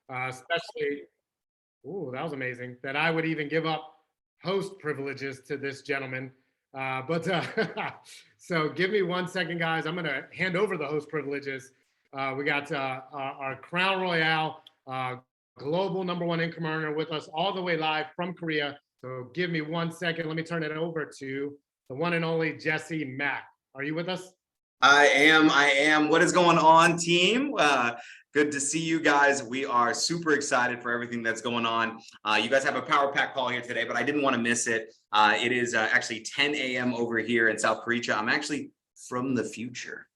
especially, ooh, that was amazing, that I would even give up host privileges to this gentleman. So give me 1 second, guys. I'm going to hand over the host privileges. We got our Crown Royale global #1 income earner with us all the way live from Korea. So give me 1 second. Let me turn it over to the one and only Jesse Mack. Are you with us? I am. What is going on, team? Good to see you guys. We are super excited for everything that's going on. You guys have a power pack call here today, but I didn't want to miss it. It is actually 10 a.m. over here in South Korea. I'm actually from the future.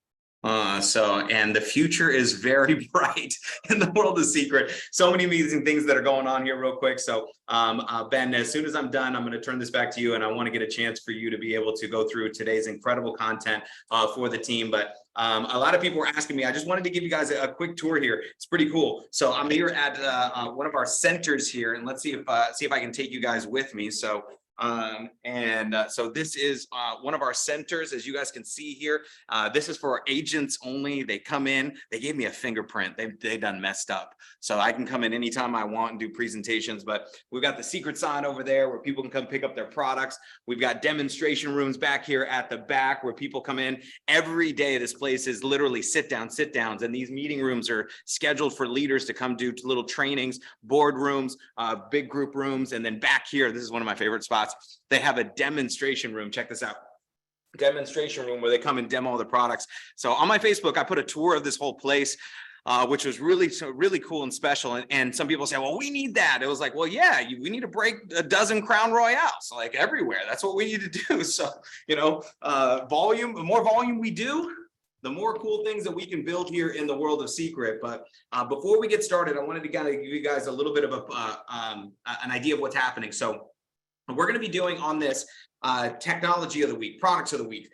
And the future is very bright in the world of Seacret. So many amazing things that are going on here real quick. So Ben, as soon as I'm done, I'm going to turn this back to you, and I want to get a chance for you to be able to go through today's incredible content for the team. But a lot of people were asking me, I just wanted to give you guys a quick tour here. It's pretty cool. So I'm here at one of our centers here, and let's see if I can take you guys with me. So so this is one of our centers, as you guys can see here. This is for our agents only. They come in, they gave me a fingerprint. They done messed up. So I can come in anytime I want and do presentations, but we've got the Seacret sign over there where people can come pick up their products. We've got demonstration rooms back here at the back where people come in every day. This place is literally sit downs, and these meeting rooms are scheduled for leaders to come do little trainings, board rooms, big group rooms. And then back here, this is one of my favorite spots. They have a demonstration room. Check this out. Demonstration room where they come and demo the products. So on my Facebook, I put a tour of this whole place, which was really cool and special. And some people say, well, we need that. It was like, well, yeah, we need to break a dozen Crown Royales, like everywhere. That's what we need to do. So, you know, volume, the more volume we do, the more cool things that we can build here in the world of Seacret. But before we get started, I wanted to kind of give you guys a little bit of an idea of what's happening. So we're going to be doing on this technology of the week, products of the week,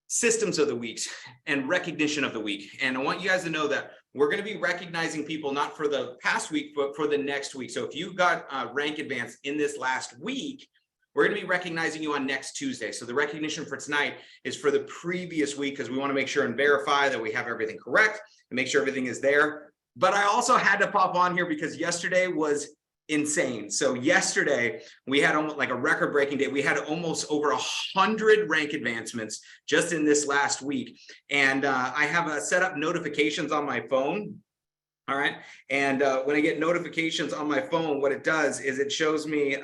systems of the week, and recognition of the week. And I want you guys to know that we're going to be recognizing people not for the past week, but for the next week. So if you got rank advance in this last week, we're going to be recognizing you on next Tuesday. So the recognition for tonight is for the previous week, because we want to make sure and verify that we have everything correct and make sure everything is there. But I also had to pop on here because yesterday was insane. So yesterday we had almost like a record-breaking day. We had almost over 100 rank advancements just in this last week. And I have set up notifications on my phone. All right. And when I get notifications on my phone, what it does is it shows me,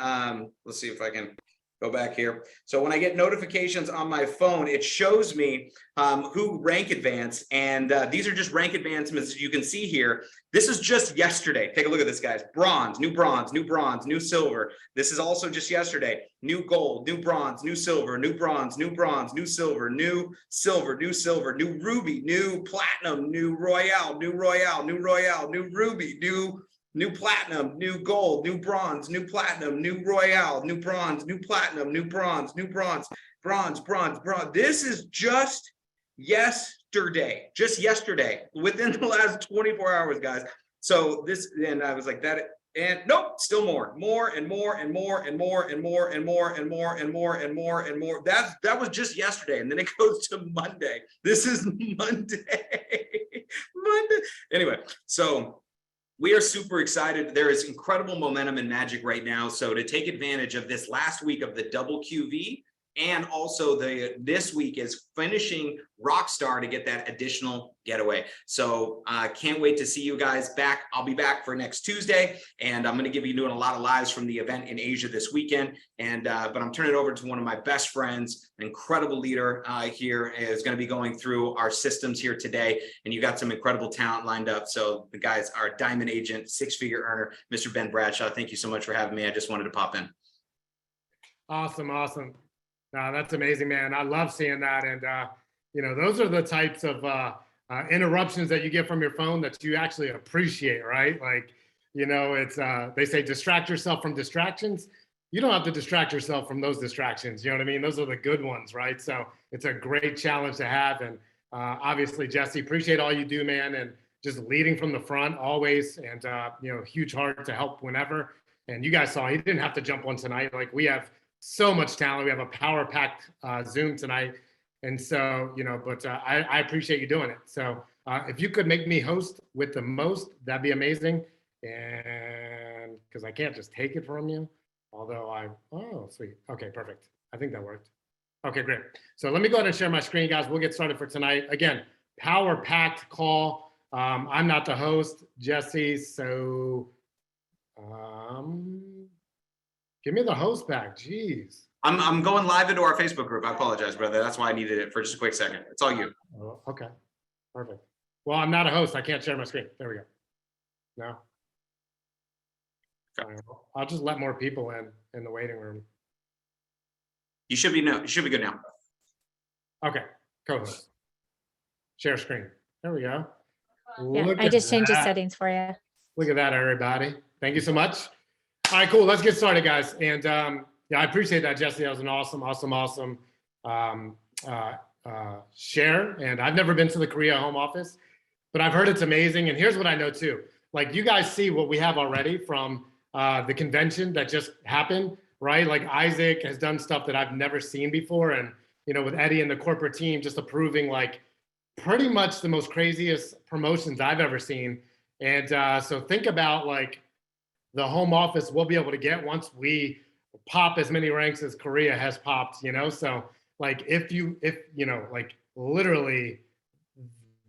let's see if I can go back here. So when I get notifications on my phone, it shows me who rank advanced. And these are just rank advancements you can see here. This is just yesterday. Take a look at this, guys. Bronze, new bronze, new bronze, new silver. This is also just yesterday. New gold, new bronze, new silver, new bronze, new bronze, new silver, new silver, new silver, new ruby, new platinum, new royale, new royale, new royale, new ruby, new platinum, new gold, new bronze, new platinum, new royale, new bronze, new platinum, new bronze, new bronze, bronze. This is just yesterday, within the last 24 hours, guys. So this, and I was like that, and nope, still more. That was just yesterday. And then it goes to Monday. This is Monday. Anyway, so we are super excited. There is incredible momentum and magic right now. So to take advantage of this last week of the double QV, and also this week is finishing Rockstar to get that additional getaway. So can't wait to see you guys back. I'll be back for next Tuesday, and I'm going to be doing a lot of lives from the event in Asia this weekend. And but I'm turning it over to one of my best friends, an incredible leader here, is going to be going through our systems here today. And you got some incredible talent lined up. So the guys are diamond agent, six-figure earner, Mr. Ben Bradshaw. Thank you so much for having me. I just wanted to pop in. Awesome. That's amazing, man. I love seeing that. And, you know, those are the types of interruptions that you get from your phone that you actually appreciate, right? Like, you know, it's, they say distract yourself from distractions. You don't have to distract yourself from those distractions. You know what I mean? Those are the good ones, right? So it's a great challenge to have. And obviously, Jesse, appreciate all you do, man. And just leading from the front always. And, you know, huge heart to help whenever. And you guys saw, he didn't have to jump on tonight. Like, we have so much talent. We have a power-packed Zoom tonight. And so, you know, but I appreciate you doing it. So if you could make me host with the most, that'd be amazing. And because I can't just take it from you, although oh, sweet. Okay, perfect. I think that worked. Okay, great. So let me go ahead and share my screen, guys. We'll get started for tonight. Again, power-packed call. I'm not the host, Jesse, so give me the host back. Jeez. I'm going live into our Facebook group. I apologize, brother. That's why I needed it for just a quick second. It's all you. Oh, okay, perfect. Well, I'm not a host. I can't share my screen. There we go. No. Okay. I'll just let more people in the waiting room. You should be good now. Okay, co-host. Share screen. There we go. Yeah, I just changed the settings for you. Look at that, everybody. Thank you so much. All right, cool. Let's get started, guys. And yeah, I appreciate that, Jesse. That was an awesome share. And I've never been to the Korea home office, but I've heard it's amazing. And here's what I know too. Like, you guys see what we have already from the convention that just happened, right? Like, Isaac has done stuff that I've never seen before. And, you know, with Eddie and the corporate team just approving like pretty much the most craziest promotions I've ever seen. And so think about like the home office we'll be able to get once we pop as many ranks as Korea has popped, you know? So like, if you know, like literally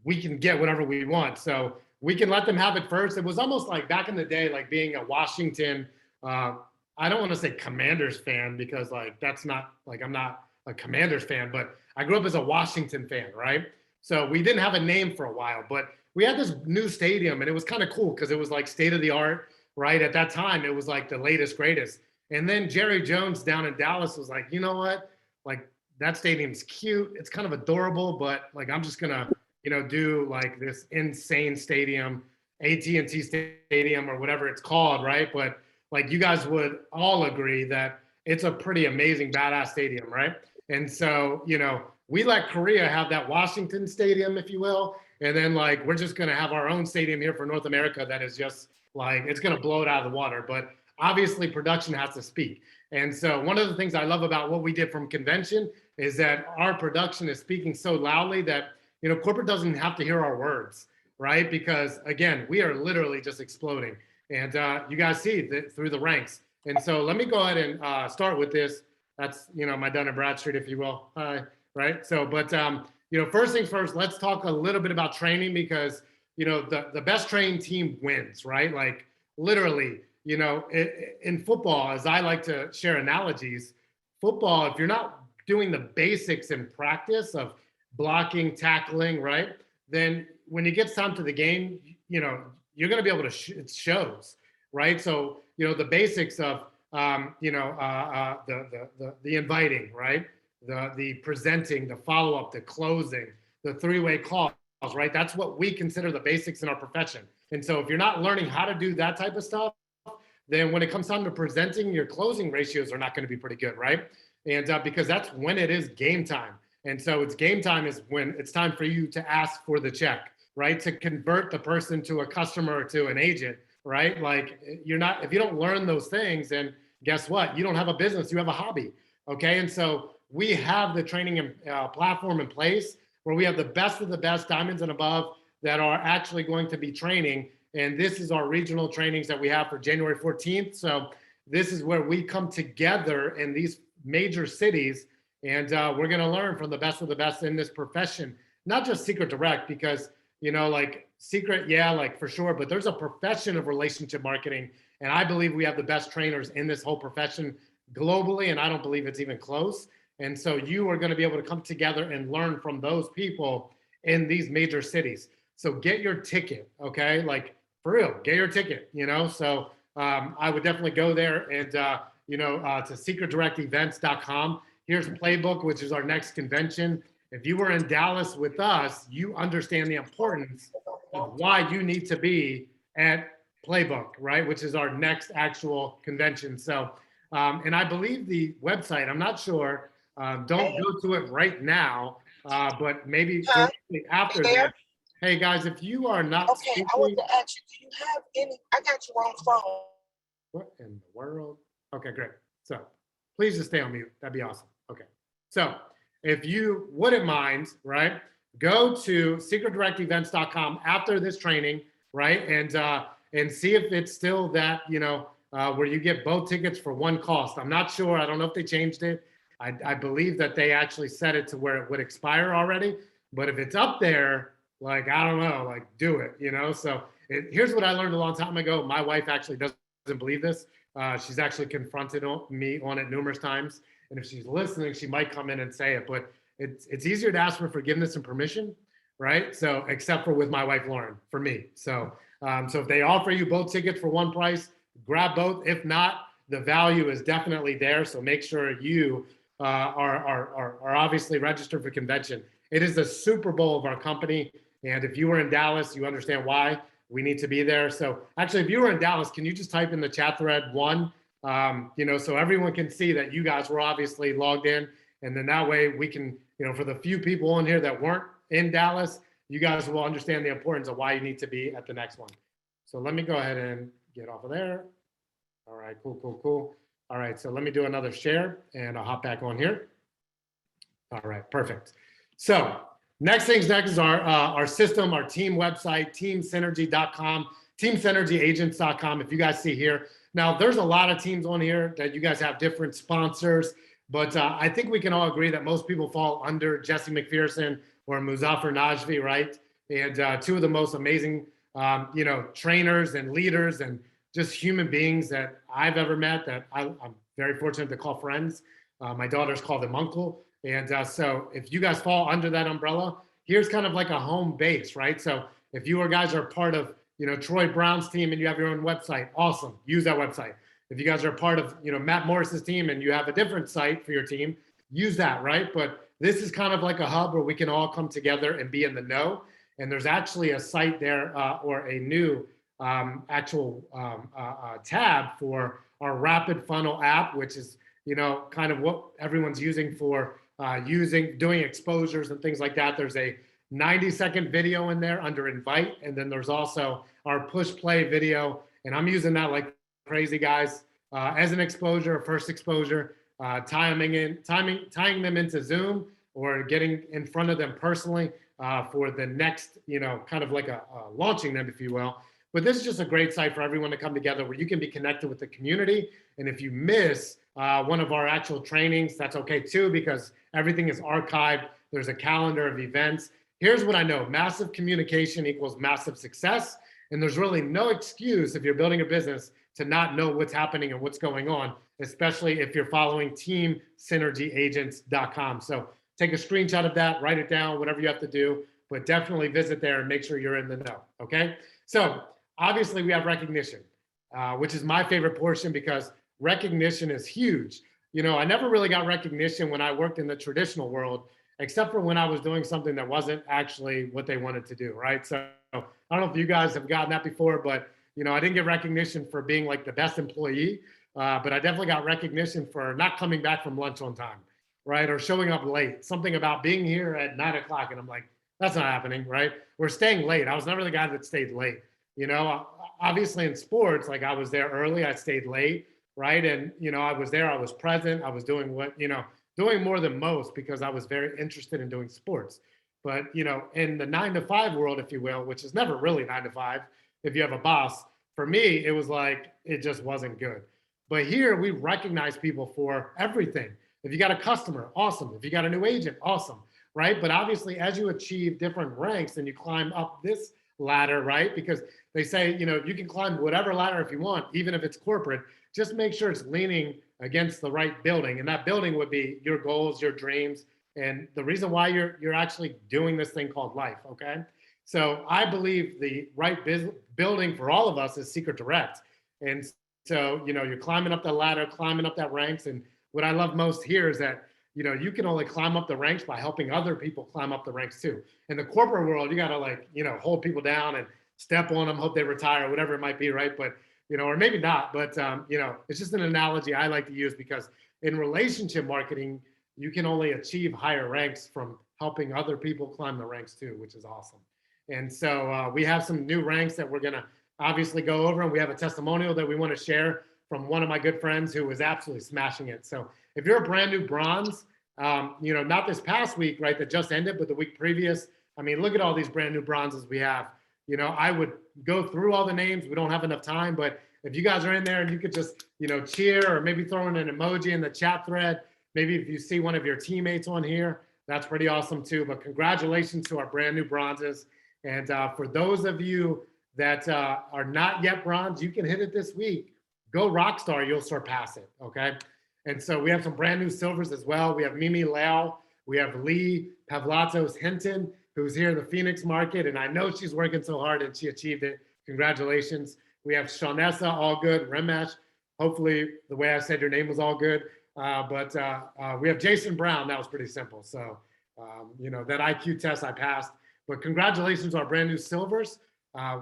we can get whatever we want. So we can let them have it first. It was almost like back in the day, like being a Washington, I don't want to say Commanders fan because like, that's not like, I'm not a Commanders fan, but I grew up as a Washington fan, right? So we didn't have a name for a while, but we had this new stadium and it was kind of cool because it was like state of the art, right? At that time, it was like the latest, greatest. And then Jerry Jones down in Dallas was like, you know what? Like, that stadium's cute. It's kind of adorable, but like, I'm just gonna, you know, do like this insane stadium, AT&T Stadium or whatever it's called, right? But like, you guys would all agree that it's a pretty amazing, badass stadium, right? And so, you know, we let Korea have that Washington stadium, if you will. And then like, we're just gonna have our own stadium here for North America that is just like, it's gonna blow it out of the water. But obviously production has to speak. And so one of the things I love about what we did from convention is that our production is speaking so loudly that, you know, corporate doesn't have to hear our words, right? Because again, we are literally just exploding. And you guys see that through the ranks. And so let me go ahead and start with this. That's, you know, my Dun and Bradstreet, if you will, right? So, but, you know, first things first, let's talk a little bit about training because, you know, the best trained team wins, right? Like literally, you know, in football, as I like to share analogies, football, if you're not doing the basics in practice of blocking, tackling, right? Then when it gets time to the game, you know, you're going to be able to, it shows, right? So, you know, the basics of, you know, the inviting, right? The presenting, the follow-up, the closing, the three-way calls, right? That's what we consider the basics in our profession. And so if you're not learning how to do that type of stuff, then when it comes time to presenting, your closing ratios are not going to be pretty good, right? And because that's when it is game time. And so it's game time is when it's time for you to ask for the check, right? To convert the person to a customer or to an agent, right? Like you're not, if you don't learn those things, then guess what? You don't have a business, you have a hobby, okay? And so we have the training platform in place where we have the best of the best diamonds and above that are actually going to be training. And this is our regional trainings that we have for January 14th. So this is where we come together in these major cities and we're gonna learn from the best of the best in this profession, not just Seacret Direct, because, you know, like Seacret, yeah, like for sure, but there's a profession of relationship marketing. And I believe we have the best trainers in this whole profession globally. And I don't believe it's even close. And so you are gonna be able to come together and learn from those people in these major cities. So get your ticket, okay? Like, for real, get your ticket, you know? So I would definitely go there and, you know, to secretdirectevents.com. Here's Playbook, which is our next convention. If you were in Dallas with us, you understand the importance of why you need to be at Playbook, right? Which is our next actual convention. So, and I believe the website, I'm not sure, don't go to it right now, but maybe after that. Hey guys, if you are not okay, I want to ask you, do you have any? I got you on phone. What in the world? Okay, great. So please just stay on mute. That'd be awesome. Okay. So if you wouldn't mind, right, go to secretdirectevents.com after this training, right? And and see if it's still that, where you get both tickets for one cost. I'm not sure. I don't know if they changed it. I believe that they actually set it to where it would expire already. But if it's up there, like, I don't know, like, do it, So here's what I learned a long time ago. My wife actually doesn't believe this. She's actually confronted me on it numerous times. And if she's listening, she might come in and say it. But it's easier to ask for forgiveness and permission, right? So except for with my wife, Lauren, for me. So if they offer you both tickets for one price, grab both. If not, the value is definitely there. So make sure you are obviously registered for convention. It is the Super Bowl of our company. And if you were in Dallas, you understand why we need to be there. So actually, if you were in Dallas, can you just type in the chat thread 1, so everyone can see that you guys were obviously logged in. And then that way we can, for the few people on here that weren't in Dallas, you guys will understand the importance of why you need to be at the next one. So let me go ahead and get off of there. All right, cool. All right, so let me do another share and I'll hop back on here. All right, perfect. So next is our system, our team website, teamsynergy.com, teamsynergyagents.com. If you guys see here, now there's a lot of teams on here that you guys have different sponsors, but I think we can all agree that most people fall under Jesse Macpherson or Muzafer Najfi, right? And two of the most amazing, trainers and leaders and just human beings that I've ever met that I'm very fortunate to call friends. My daughters call them uncle. And so if you guys fall under that umbrella, here's kind of like a home base, right? So if you guys are part of, Troy Brown's team and you have your own website, awesome, use that website. If you guys are part of, Matt Morris's team and you have a different site for your team, use that, right? But this is kind of like a hub where we can all come together and be in the know. And there's actually a site there or a new actual tab for our Rapid Funnel app, which is, kind of what everyone's using for doing exposures and things like that. There's a 90-second video in there under invite. And then there's also our push play video. And I'm using that like crazy, guys, as an exposure, first exposure, tying them into Zoom or getting in front of them personally for the next, kind of like launching them, if you will. But this is just a great site for everyone to come together where you can be connected with the community. And if you miss one of our actual trainings, that's okay too, because everything is archived. There's a calendar of events. Here's what I know. Massive communication equals massive success. And there's really no excuse if you're building a business to not know what's happening and what's going on, especially if you're following teamsynergyagents.com. So take a screenshot of that, write it down, whatever you have to do, but definitely visit there and make sure you're in the know, okay? So obviously we have recognition, which is my favorite portion because recognition is huge. I never really got recognition when I worked in the traditional world, except for when I was doing something that wasn't actually what they wanted to do, right? So I don't know if you guys have gotten that before, but I didn't get recognition for being like the best employee, but I definitely got recognition for not coming back from lunch on time, right? Or showing up late, something about being here at 9 o'clock. And I'm like, that's not happening, right? We're staying late. I was never the guy that stayed late. Obviously in sports, like I was there early, I stayed late, right? And, I was there, I was present, I was doing doing more than most because I was very interested in doing sports. But, in the 9 to 5 world, if you will, which is never really 9 to 5, if you have a boss, for me, it was like, it just wasn't good. But here we recognize people for everything. If you got a customer, awesome. If you got a new agent, awesome, right? But obviously, as you achieve different ranks and you climb up this ladder, right? Because they say, you can climb whatever ladder if you want, even if it's corporate, just make sure it's leaning against the right building. And that building would be your goals, your dreams, and the reason why you're actually doing this thing called life, okay? So I believe the right building for all of us is Seacret Direct. And so, you're climbing up the ladder, climbing up that ranks. And what I love most here is that, you can only climb up the ranks by helping other people climb up the ranks too. In the corporate world, you got to hold people down and step on them, hope they retire, whatever it might be, right? But, or maybe not, but, it's just an analogy I like to use because in relationship marketing, you can only achieve higher ranks from helping other people climb the ranks too, which is awesome. And so we have some new ranks that we're going to obviously go over, and we have a testimonial that we want to share from one of my good friends who was absolutely smashing it. So if you're a brand new bronze, not this past week, right, that just ended, but the week previous, I mean, look at all these brand new bronzes we have. you know, I would go through all the names. We don't have enough time, but if you guys are in there and you could just, you know, cheer or maybe throw in an emoji in the chat thread, maybe if you see one of your teammates on here, that's pretty awesome too. But congratulations to our brand new bronzes. And for those of you that are not yet bronze, you can hit it this week. Go Rockstar, you'll surpass it, okay? And so we have some brand new silvers as well. We have Mimi Lau, we have Lee Pavlatos Hinton, who's here in the Phoenix market, and I know she's working so hard and she achieved it. Congratulations. We have Shawnessa, all good. Remesh, hopefully the way I said your name was all good. But we have Jason Brown, that was pretty simple. So, you know, that IQ test I passed. But congratulations to our brand new silvers.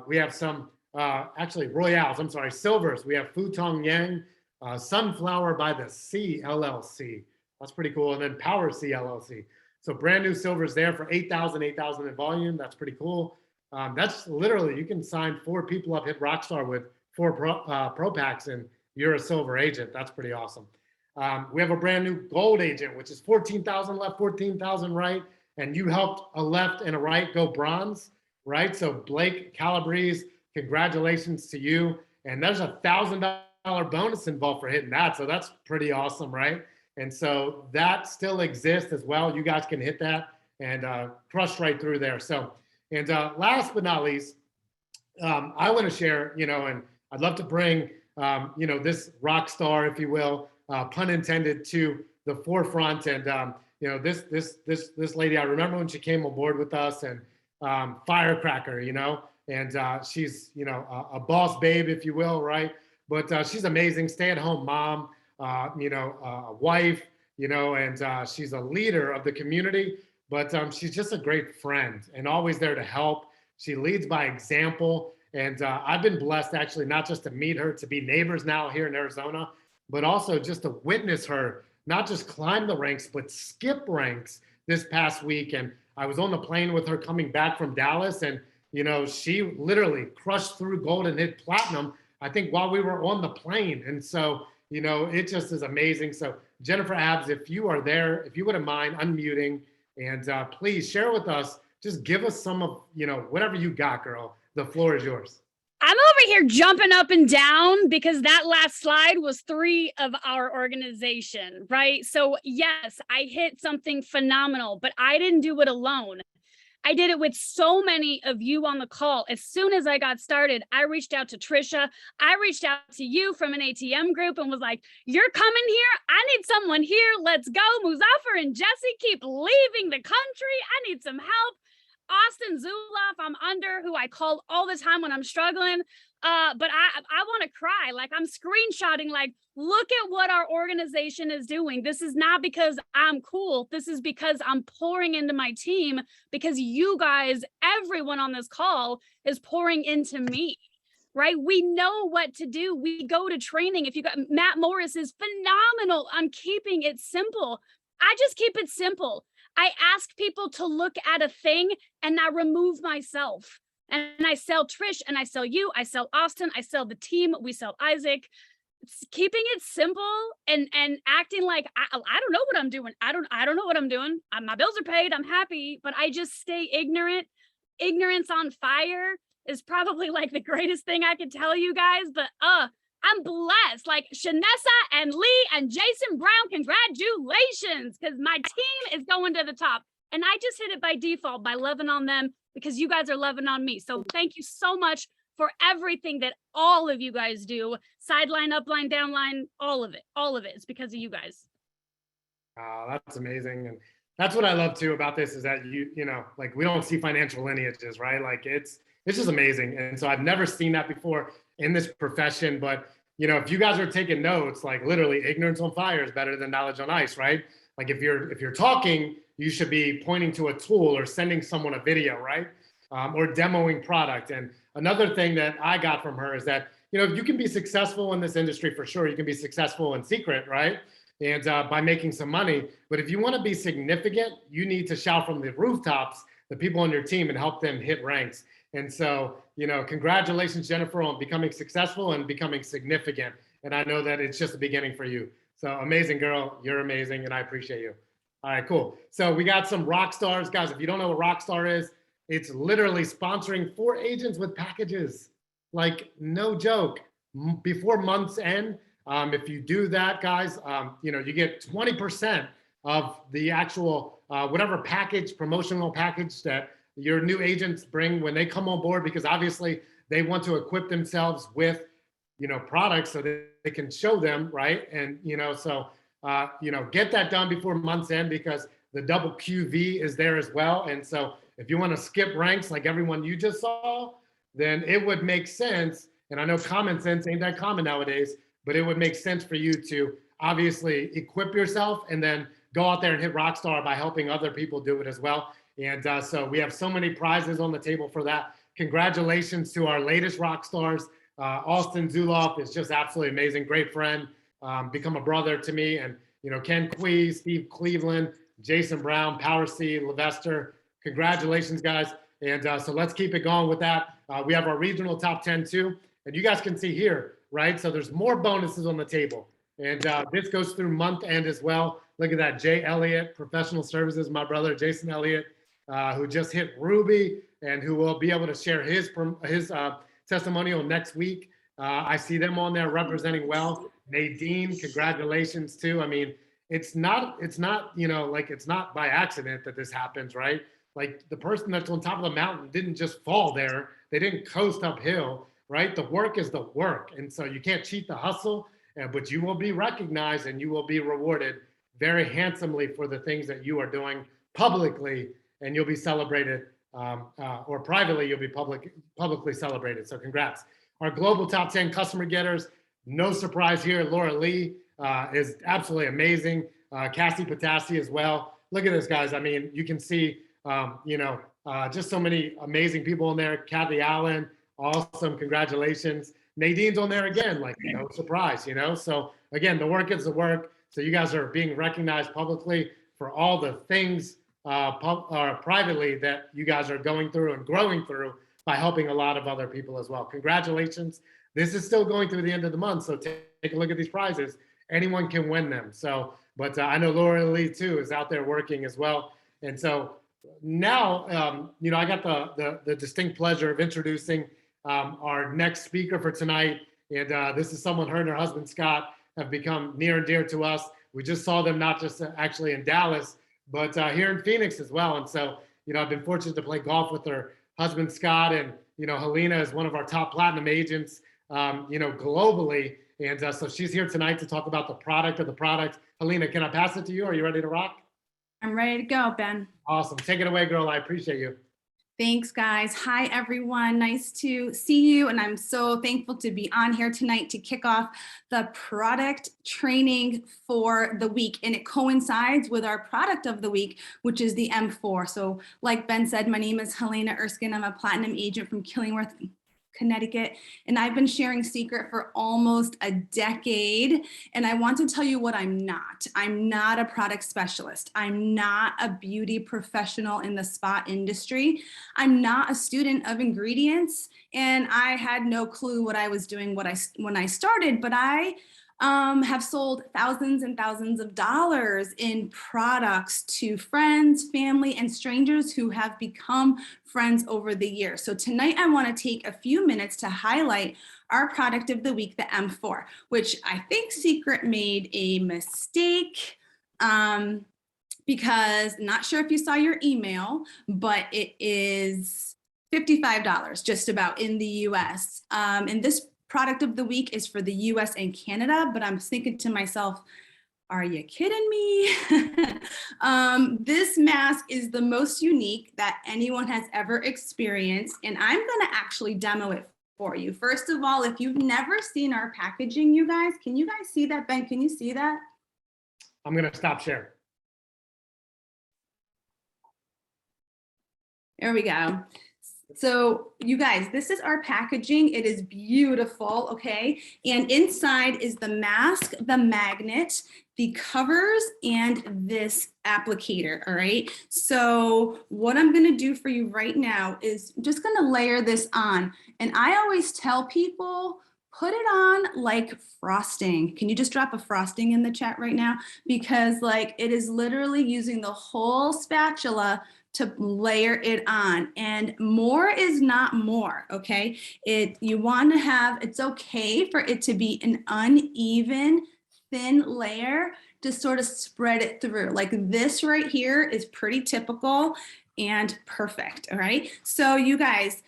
We have some, actually Royales, I'm sorry, silvers. We have Futong Yang, Sunflower by the Sea LLC. That's pretty cool. And then Power C LLC. So brand new silvers there for 8,000 in volume. That's pretty cool. That's literally, you can sign 4 people up, hit Rockstar with 4 pro packs, and you're a silver agent. That's pretty awesome. We have a brand new gold agent, which is 14,000 left, 14,000 right. And you helped a left and a right go bronze, right? So Blake Calabrese, congratulations to you. And there's $1,000 bonus involved for hitting that. So that's pretty awesome, right? And so that still exists as well. You guys can hit that and crush right through there. So, and last but not least, I want to share, you know, and I'd love to bring, you know, this rock star, if you will, pun intended, to the forefront. And, you know, this lady, I remember when she came aboard with us, and firecracker, you know, and she's, you know, a boss babe, if you will, right? But she's amazing, stay-at-home mom, you know, a wife, you know, and she's a leader of the community, but she's just a great friend and always there to help. She leads by example. And I've been blessed, actually, not just to meet her, to be neighbors now here in Arizona, but also just to witness her not just climb the ranks, but skip ranks this past week. And I was on the plane with her coming back from Dallas, and, you know, she literally crushed through gold and hit platinum, I think, while we were on the plane. And so, you know, it just is amazing. So Jennifer Abbs, if you are there, if you wouldn't mind unmuting, and please share with us, just give us some of, you know, whatever you got, girl. The floor is yours. I'm over here jumping up and down because that last slide was 3 of our organization, right? So yes, I hit something phenomenal, but I didn't do it alone. I did it with so many of you on the call. As soon as I got started, I reached out to Trisha. I reached out to you from an ATM group and was like, you're coming here? I need someone here. Let's go. Muzafer and Jesse keep leaving the country. I need some help. Austin Zuloff, I'm under, who I call all the time when I'm struggling. But I want to cry. Like, I'm screenshotting, like, look at what our organization is doing. This is not because I'm cool. This is because I'm pouring into my team, because you guys, everyone on this call is pouring into me, right? We know what to do. We go to training. If you got Matt Morris is phenomenal on keeping it simple. I just keep it simple. I ask people to look at a thing and I remove myself. And I sell Trish, and I sell you, I sell Austin, I sell the team, we sell Isaac. It's keeping it simple and acting like I don't know what I'm doing. I don't know what I'm doing. My bills are paid. I'm happy, but I just stay ignorant. Ignorance on fire is probably like the greatest thing I could tell you guys. But I'm blessed. Like Shanessa and Lee and Jason Brown, congratulations, because my team is going to the top. And I just hit it by default by loving on them because you guys are loving on me. So thank you so much for everything that all of you guys do. Sideline, upline, downline, all of it. All of it. It's because of you guys. That's amazing. And that's what I love too about this, is that you know, like, we don't see financial lineages, right? Like, it's just amazing. And so I've never seen that before in this profession. But, you know, if you guys are taking notes, like, literally, ignorance on fire is better than knowledge on ice, right? Like, if you're talking, you should be pointing to a tool or sending someone a video, right? Or demoing product. And another thing that I got from her is that, you know, you can be successful in this industry for sure. You can be successful in secret, right? And by making some money. But if you want to be significant, you need to shout from the rooftops the people on your team and help them hit ranks. And so, you know, congratulations, Jennifer, on becoming successful and becoming significant. And I know that it's just the beginning for you. So amazing, girl. You're amazing, and I appreciate you. All right, cool. So we got some rock stars. Guys, if you don't know what rock star is, it's literally sponsoring 4 agents with packages. Like, no joke. Before month's end, if you do that, guys, you know, you get 20% of the actual whatever package, promotional package that your new agents bring when they come on board, because obviously they want to equip themselves with, you know, products so that they can show them, right? And, you know, so, you know, get that done before month's end, because the double QV is there as well. And so if you want to skip ranks like everyone you just saw, then it would make sense. And I know common sense ain't that common nowadays, but it would make sense for you to obviously equip yourself and then go out there and hit Rockstar by helping other people do it as well. And so we have so many prizes on the table for that. Congratulations to our latest rock stars. Austin Zuloff is just absolutely amazing. Great friend, become a brother to me. And, you know, Ken Quee, Steve Cleveland, Jason Brown, Power C, Levester. Congratulations, guys. And so let's keep it going with that. We have our regional top 10 too. And you guys can see here, right? So there's more bonuses on the table. And this goes through month end as well. Look at that, Jay Elliott, Professional Services, my brother, Jason Elliott, who just hit Ruby and who will be able to share his testimonial next week. I see them on there representing well. Nadine, congratulations too. I mean, it's not, you know, like, it's not by accident that this happens, right? Like, the person that's on top of the mountain didn't just fall there. They didn't coast uphill, right? The work is the work. And so you can't cheat the hustle, but you will be recognized and you will be rewarded very handsomely for the things that you are doing publicly, and you'll be celebrated, or privately, you'll be publicly celebrated. So congrats. Our global top 10 customer getters, no surprise here, Laura Lee is absolutely amazing. Cassie Patassi as well. Look at this, guys. I mean, you can see, you know, just so many amazing people in there. Kathy Allen, awesome, congratulations. Nadine's on there again, like, no surprise, you know? So again, the work is the work. So you guys are being recognized publicly for all the things privately that you guys are going through and growing through by helping a lot of other people as well. Congratulations. This is still going through the end of the month, so take a look at these prizes. Anyone can win them. So, but I know Laura Lee too is out there working as well. And so now, you know, I got the distinct pleasure of introducing our next speaker for tonight. And this is someone her and her husband, Scott, have become near and dear to us. We just saw them not just actually in Dallas, but here in Phoenix as well. And so, you know, I've been fortunate to play golf with her husband, Scott, and, you know, Helena is one of our top platinum agents, you know, globally. And so she's here tonight to talk about the product of the product. Helena, can I pass it to you? Are you ready to rock? I'm ready to go, Ben. Awesome. Take it away, girl. I appreciate you. Thanks, guys. Hi, everyone. Nice to see you. And I'm so thankful to be on here tonight to kick off the product training for the week. And it coincides with our product of the week, which is the M4. So like Ben said, my name is Helena Erskine. I'm a platinum agent from Killingworth, Connecticut, and I've been sharing Seacret for almost a decade. And I want to tell you what I'm not. I'm not a product specialist. I'm not a beauty professional in the spa industry. I'm not a student of ingredients, and I had no clue what I was doing when I started, but I have sold thousands and thousands of dollars in products to friends, family, and strangers who have become friends over the years. So tonight I want to take a few minutes to highlight our product of the week, the M4, which I think Seacret made a mistake because not sure if you saw your email, but it is $55 just about in the US. And this product of the week is for the US and Canada, but I'm thinking to myself, are you kidding me? This mask is the most unique that anyone has ever experienced, and I'm gonna actually demo it for you. First of all, if you've never seen our packaging, you guys, can you guys see that? Ben, can you see that? I'm gonna stop sharing. There we go. So you guys, this is our packaging. It is beautiful, okay? And inside is the mask, the magnet, the covers, and this applicator, all right? So what I'm gonna do for you right now is I'm just gonna layer this on. And I always tell people, put it on like frosting. Can you just drop a frosting in the chat right now? Because like it is literally using the whole spatula to layer it on, and more is not more, okay? You want to have, it's okay for it to be an uneven, thin layer to sort of spread it through. Like this right here is pretty typical and perfect, all right? So you guys,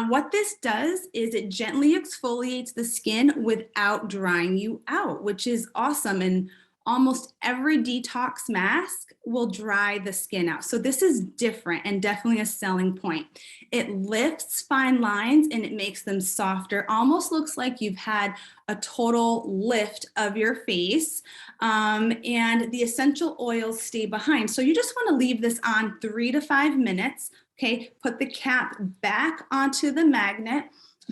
what this does is it gently exfoliates the skin without drying you out, which is awesome. And almost every detox mask will dry the skin out. So this is different and definitely a selling point. It lifts fine lines and it makes them softer. Almost looks like you've had a total lift of your face, and the essential oils stay behind. So you just want to leave this on 3 to 5 minutes. Okay, put the cap back onto the magnet.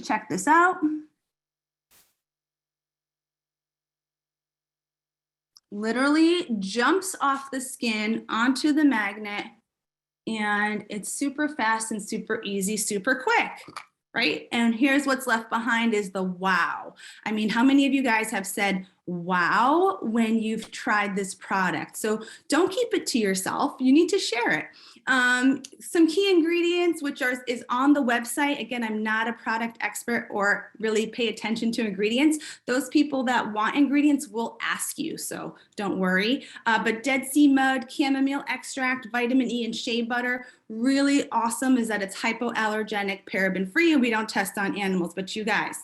Check this out. Literally jumps off the skin onto the magnet, and it's super fast and super easy, super quick, right? And here's what's left behind is the wow. I mean, how many of you guys have said wow when you've tried this product? So don't keep it to yourself. You need to share it. Some key ingredients, which is on the website. Again, I'm not a product expert or really pay attention to ingredients. Those people that want ingredients will ask you, so don't worry. But Dead Sea Mud, chamomile extract, vitamin E, and shea butter. Really awesome is that it's hypoallergenic, paraben-free, and we don't test on animals. But you guys,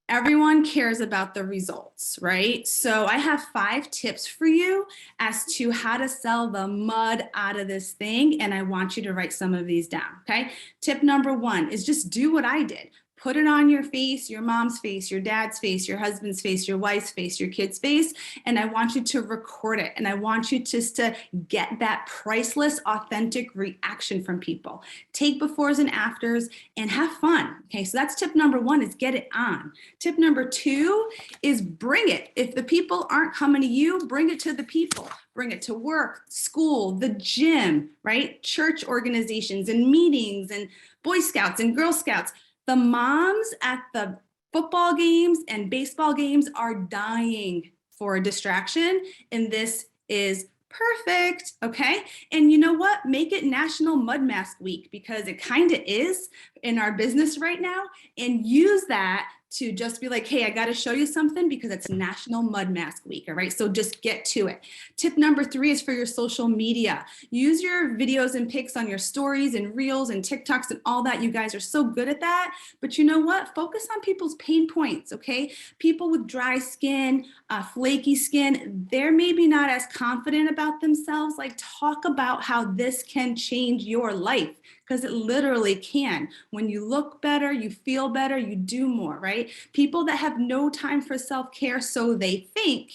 everyone cares about the results, right? So I have 5 tips for you as to how to sell the mud out of this thing. And I want you to write some of these down, okay? Tip number 1 is just do what I did. Put it on your face, your mom's face, your dad's face, your husband's face, your wife's face, your kid's face. And I want you to record it. And I want you just to get that priceless, authentic reaction from people. Take befores and afters and have fun. Okay, so that's tip number 1 is get it on. Tip number 2 is bring it. If the people aren't coming to you, bring it to the people. Bring it to work, school, the gym, right? Church organizations and meetings and Boy Scouts and Girl Scouts. The moms at the football games and baseball games are dying for a distraction, and this is perfect, okay? And you know what? Make it National Mud Mask Week, because it kind of is in our business right now, and use that to just be like, hey, I got to show you something because it's National Mud Mask Week, all right? So just get to it. Tip number 3 is for your social media. Use your videos and pics on your stories and reels and TikToks and all that. You guys are so good at that. But you know what? Focus on people's pain points, okay? People with dry skin, flaky skin, they're maybe not as confident about themselves. Like, talk about how this can change your life, because it literally can. When you look better, you feel better, you do more, right? People that have no time for self-care, so they think,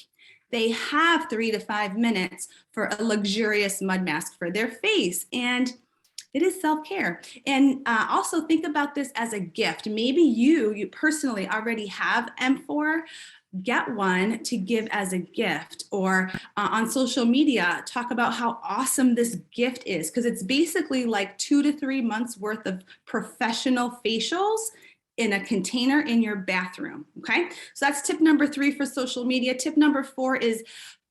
they have 3 to 5 minutes for a luxurious mud mask for their face. And it is self-care. And also think about this as a gift. Maybe you personally already have M4. Get one to give as a gift, or on social media, talk about how awesome this gift is, because it's basically like 2 to 3 months worth of professional facials in a container in your bathroom, okay? So that's tip number 3 for social media. Tip number 4 is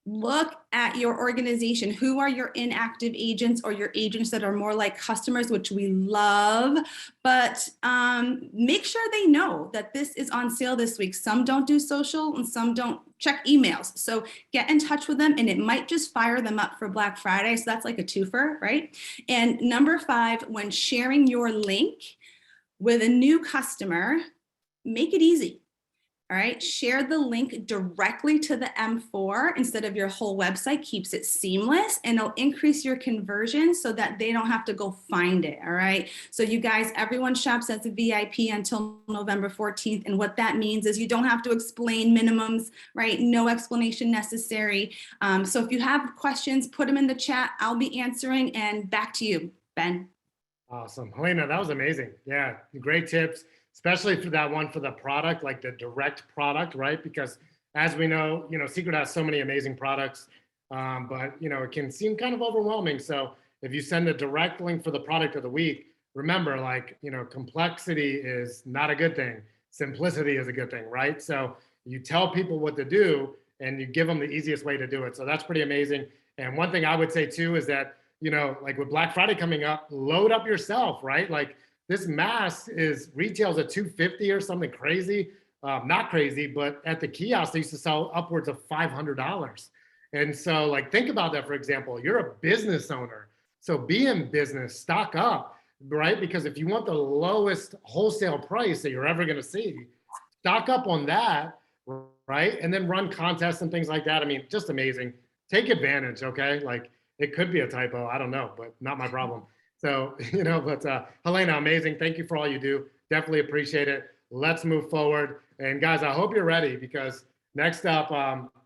look at your organization. Who are your inactive agents or your agents that are more like customers, which we love, but make sure they know that this is on sale this week. Some don't do social and some don't check emails. So get in touch with them, and it might just fire them up for Black Friday. So that's like a twofer, right? And number 5, when sharing your link with a new customer, make it easy. All right, share the link directly to the M4 instead of your whole website. Keeps it seamless, and it'll increase your conversion so that they don't have to go find it. All right, so you guys, everyone shops as a VIP until November 14th. And what that means is you don't have to explain minimums, right? No explanation necessary. So if you have questions, put them in the chat. I'll be answering, and back to you, Ben. Awesome. Helena, that was amazing. Yeah, great tips, especially for that one for the product, like the direct product, right? Because as we know, Seacret has so many amazing products, but, it can seem kind of overwhelming. So if you send a direct link for the product of the week, remember, complexity is not a good thing. Simplicity is a good thing, right? So you tell people what to do and you give them the easiest way to do it. So that's pretty amazing. And one thing I would say too is that you know, like with Black Friday coming up, load up yourself, right? Like this mask retails at $250 or something crazy. Not crazy, but at the kiosk, they used to sell upwards of $500. And so like, think about that, for example, you're a business owner. So be in business, stock up, right? Because if you want the lowest wholesale price that you're ever going to see, stock up on that, right? And then run contests and things like that. I mean, just amazing. Take advantage, okay? Like it could be a typo, I don't know, but not my problem. So, you know, but Helena, amazing. Thank you for all you do. Definitely appreciate it. Let's move forward. And guys, I hope you're ready because next up,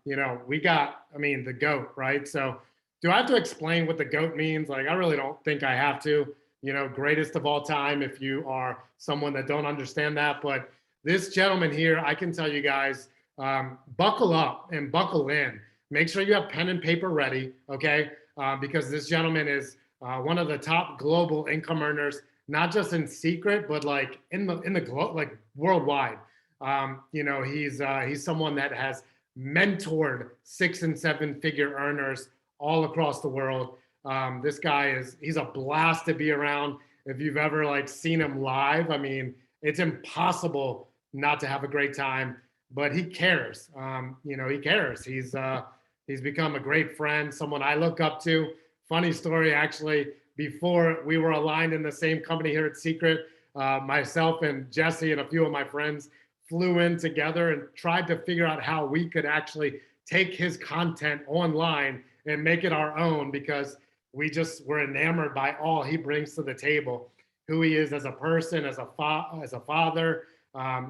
you know, we got, I mean, the GOAT, right? So do I have to explain what the GOAT means? Like, I really don't think I have to, you know, greatest of all time if you are someone that don't understand that. But this gentleman here, I can tell you guys, buckle up and buckle in. Make sure you have pen and paper ready, okay? Because this gentleman is one of the top global income earners, not just in Seacret, but like in the globe, like worldwide. You know, he's someone that has mentored 6- and 7-figure earners all across the world. This guy he's a blast to be around. If you've ever like seen him live, I mean, it's impossible not to have a great time, but he cares. You know, he cares. He's become a great friend, someone I look up to. Funny story, actually, before we were aligned in the same company here at Seacret, myself and Jesse and a few of my friends flew in together and tried to figure out how we could actually take his content online and make it our own because we just were enamored by all he brings to the table, who he is as a person, as a father,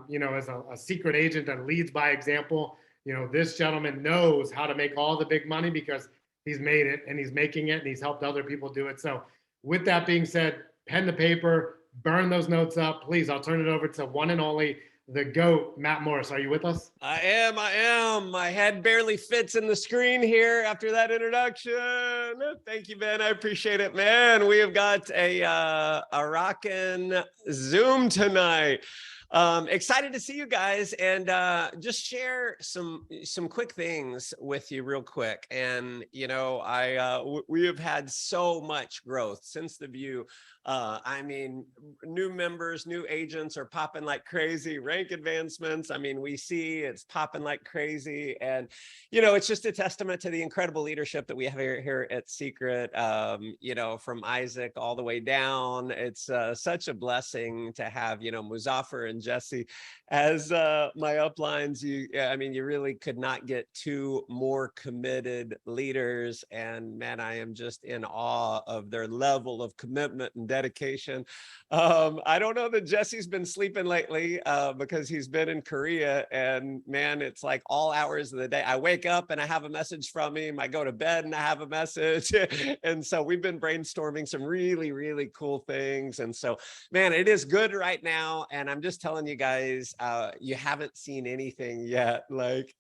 you know, as a secret agent that leads by example. You know, this gentleman knows how to make all the big money because he's made it and he's making it and he's helped other people do it. So with that being said, pen to paper, burn those notes up. Please, I'll turn it over to one and only the GOAT, Matt Morris. Are you with us? I am. My head barely fits in the screen here after that introduction. Thank you, Ben. I appreciate it, man. We have got a rockin' Zoom tonight. Excited to see you guys and just share some quick things with you real quick. And, you know, we have had so much growth since the view. I mean, new members, new agents are popping like crazy, rank advancements. I mean, we see it's popping like crazy. And, you know, it's just a testament to the incredible leadership that we have here at Seacret, you know, from Isaac all the way down. It's such a blessing to have, you know, Muzafer and Jesse as my uplines. I mean, you really could not get two more committed leaders. And man, I am just in awe of their level of commitment and dedication. I don't know that Jesse's been sleeping lately because he's been in Korea, and man, it's like all hours of the day. I wake up and I have a message from him. I go to bed and I have a message. And so we've been brainstorming some really, really cool things. And so, man, it is good right now. And I'm just telling you guys, you haven't seen anything yet. Like,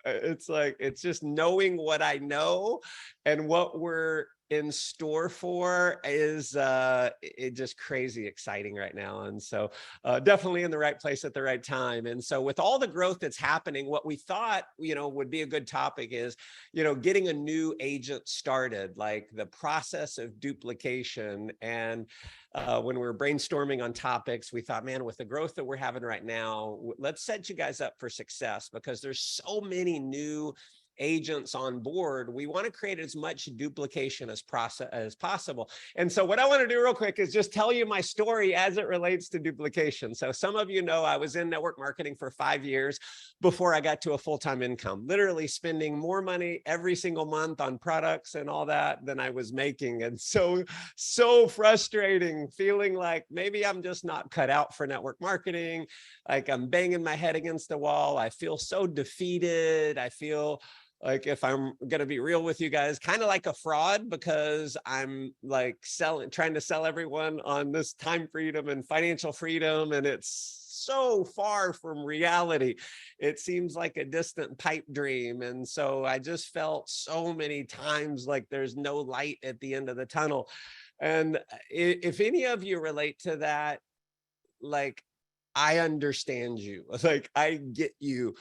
it's just knowing what I know and what we're in store for is it just crazy exciting right now. And so definitely in the right place at the right time. And so with all the growth that's happening, what we thought, you know, would be a good topic is, you know, getting a new agent started, like the process of duplication. And when we were brainstorming on topics, we thought, man, with the growth that we're having right now, let's set you guys up for success because there's so many new agents on board. We want to create as much duplication as possible. And so what I want to do real quick is just tell you my story as it relates to duplication. So some of you know I was in network marketing for 5 years before I got to a full-time income, literally spending more money every single month on products and all that than I was making. And so frustrating, feeling like maybe I'm just not cut out for network marketing. Like I'm banging my head against the wall. I feel so defeated. I feel like, if I'm going to be real with you guys, kind of like a fraud because I'm like trying to sell everyone on this time freedom and financial freedom. And it's so far from reality. It seems like a distant pipe dream. And so I just felt so many times like there's no light at the end of the tunnel. And if any of you relate to that, like, I understand you, like, I get you.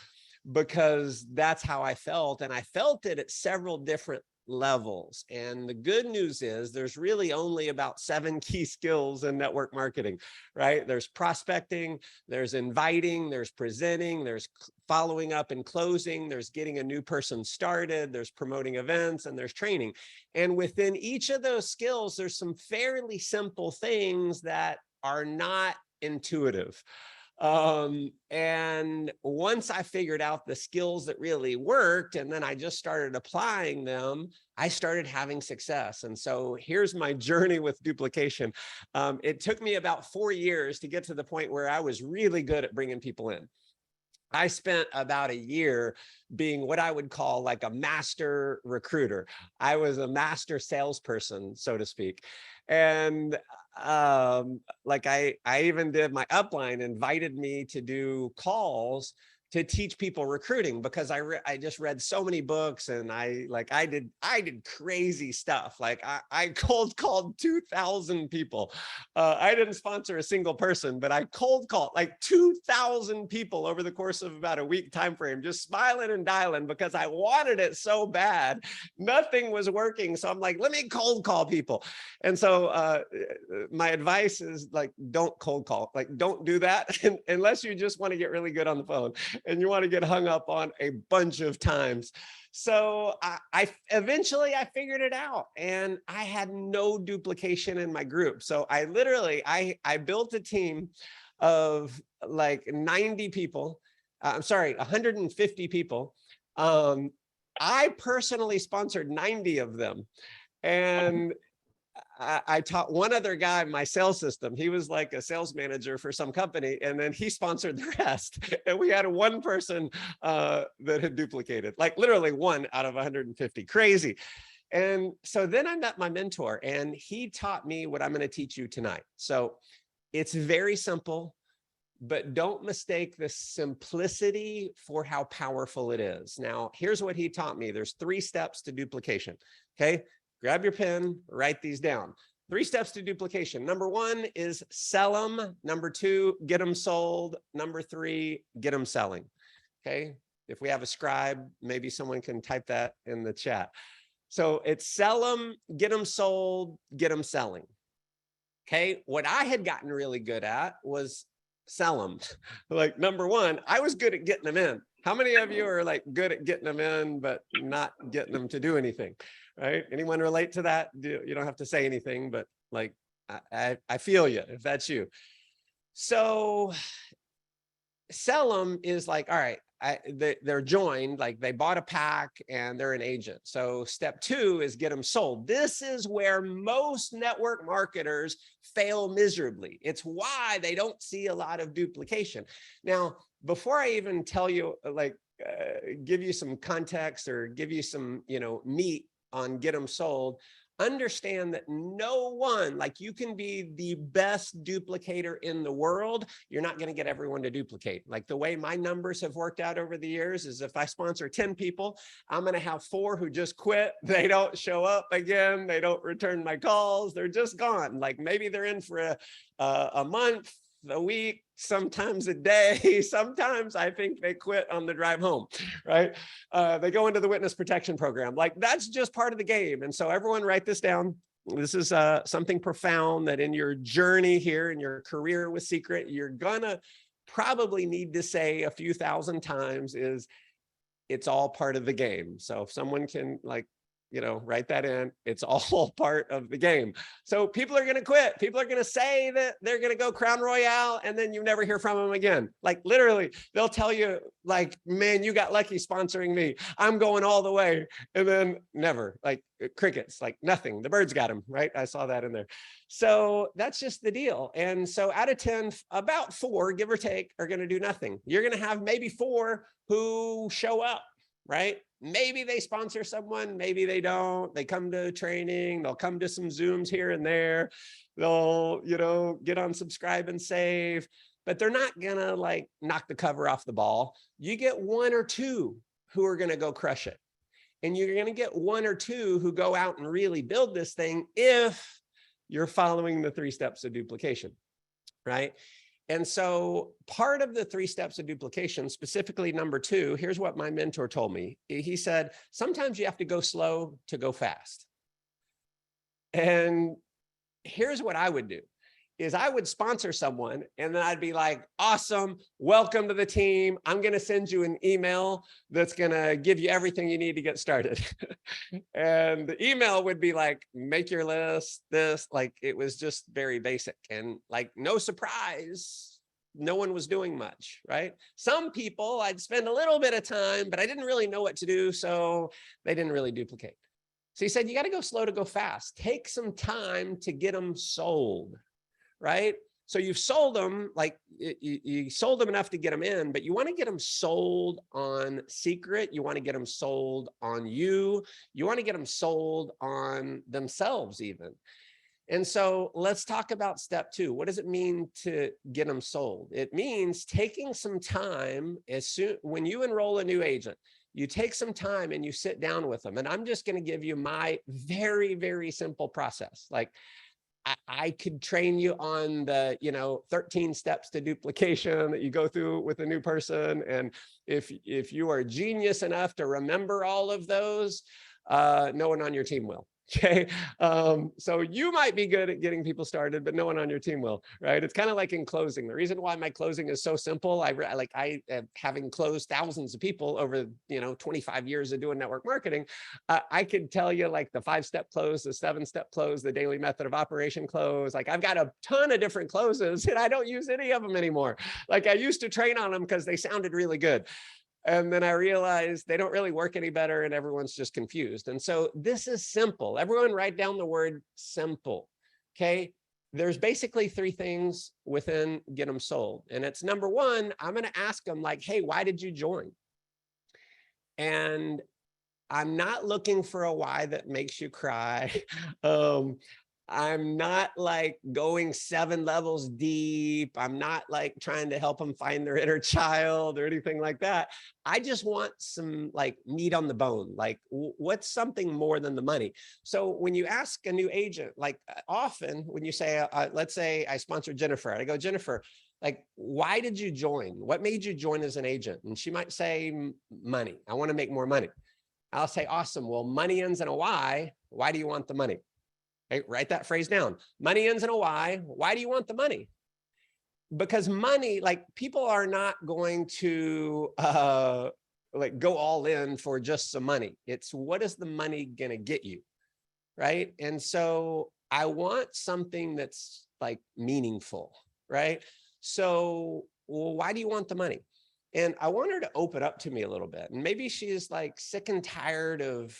Because that's how I felt. And I felt it at several different levels. And the good news is there's really only about 7 key skills in network marketing, right? There's prospecting, there's inviting, there's presenting, there's following up and closing, there's getting a new person started, there's promoting events, and there's training. And within each of those skills, there's some fairly simple things that are not intuitive. And once I figured out the skills that really worked, and then I just started applying them, I started having success. And so here's my journey with duplication. It took me about 4 years to get to the point where I was really good at bringing people in. I spent about a year being what I would call like a master recruiter. I was a master salesperson, so to speak. And like I even did, my upline invited me to do calls to teach people recruiting, because I just read so many books, and I did crazy stuff. Like I cold called 2,000 people. I didn't sponsor a single person, but I cold called like 2,000 people over the course of about a week time frame, just smiling and dialing because I wanted it so bad. Nothing was working. So I'm like, let me cold call people. And so my advice is like, don't cold call, like don't do that unless you just want to get really good on the phone and you want to get hung up on a bunch of times. So I eventually figured it out, and I had no duplication in my group. So I literally, I built a team of like 90 people. I'm sorry, 150 people. I personally sponsored 90 of them. And I taught one other guy my sales system. He was like a sales manager for some company, and then he sponsored the rest. And we had one person that had duplicated, like literally 1 out of 150. Crazy. And so then I met my mentor, and he taught me what I'm going to teach you tonight. So it's very simple, but don't mistake the simplicity for how powerful it is. Now, here's what he taught me. There's 3 steps to duplication. Okay. Grab your pen, write these down. 3 steps to duplication. Number 1 is sell them. Number 2, get them sold. Number 3, get them selling. Okay. If we have a scribe, maybe someone can type that in the chat. So it's sell them, get them sold, get them selling. Okay. What I had gotten really good at was sell them. Like number 1, I was good at getting them in. How many of you are like good at getting them in, but not getting them to do anything? Right? Anyone relate to that? You don't have to say anything, but like, I feel you if that's you. So sell them is like, all right, they're joined, like they bought a pack and they're an agent. So step 2 is get them sold. This is where most network marketers fail miserably. It's why they don't see a lot of duplication. Now, before I even tell you, like, give you some context or give you some, meat on get them sold, understand that no one, like you can be the best duplicator in the world, you're not going to get everyone to duplicate. Like the way my numbers have worked out over the years is if I sponsor 10 people, I'm going to have 4 who just quit. They don't show up again. They don't return my calls. They're just gone. Like maybe they're in for a month, a week, sometimes a day. Sometimes I think they quit on the drive home, right? They go into the witness protection program. Like that's just part of the game. And so everyone write this down. This is something profound that in your journey here, in your career with Seacret, you're gonna probably need to say a few thousand times is it's all part of the game. So if someone can like, write that in, it's all part of the game. So people are going to quit. People are going to say that they're going to go Crown Royale, and then you never hear from them again. Like literally, they'll tell you like, man, you got lucky sponsoring me. I'm going all the way. And then never, like crickets, like nothing. The birds got them, right? I saw that in there. So that's just the deal. And so out of 10, about 4, give or take, are going to do nothing. You're going to have maybe 4 who show up, right? Maybe they sponsor someone, maybe they don't. They come to training, they'll come to some Zooms here and there. They'll, get on subscribe and save, but they're not gonna like knock the cover off the ball. You get 1 or 2 who are gonna go crush it. And you're gonna get 1 or 2 who go out and really build this thing if you're following the 3 steps of duplication, right? And so part of the 3 steps of duplication, specifically number 2, here's what my mentor told me. He said, sometimes you have to go slow to go fast. And here's what I would do is I would sponsor someone and then I'd be like, awesome, welcome to the team. I'm going to send you an email that's going to give you everything you need to get started. And the email would be like, make your list, this, like, it was just very basic and like, no surprise, no one was doing much, right? Some people I'd spend a little bit of time, but I didn't really know what to do. So they didn't really duplicate. So he said, you got to go slow to go fast. Take some time to get them sold. Right? So you've sold them, like you sold them enough to get them in, but you want to get them sold on Seacret. You want to get them sold on you. You want to get them sold on themselves even. And so let's talk about step 2. What does it mean to get them sold? It means taking some time when you enroll a new agent, you take some time and you sit down with them. And I'm just going to give you my very, very simple process. Like, I could train you on the, 13 steps to duplication that you go through with a new person. And if you are genius enough to remember all of those, no one on your team will. Okay. So you might be good at getting people started, but no one on your team will, right? It's kind of like in closing. The reason why my closing is so simple, having closed thousands of people over, 25 years of doing network marketing, I could tell you like the 5-step close, the 7-step close, the daily method of operation close. Like I've got a ton of different closes and I don't use any of them anymore. Like I used to train on them because they sounded really good. And then I realized they don't really work any better and everyone's just confused. And so this is simple. Everyone write down the word simple. Okay. There's basically 3 things within get them sold. And it's number 1, I'm going to ask them like, hey, why did you join? And I'm not looking for a why that makes you cry. I'm not like going 7 levels deep. I'm not like trying to help them find their inner child or anything like that. I just want some like meat on the bone. Like what's something more than the money? So when you ask a new agent, like often when you say, let's say I sponsored Jennifer, I go, Jennifer, like, why did you join? What made you join as an agent? And she might say money. I want to make more money. I'll say, awesome. Well, money ends in a Y. Why do you want the money? Okay, write that phrase down. Money ends in a Y. Why do you want the money? Because money, like people are not going to like go all in for just some money. It's what is the money going to get you, right? And so I want something that's like meaningful, right? So, well, why do you want the money? And I want her to open up to me a little bit. And maybe she's like sick and tired of,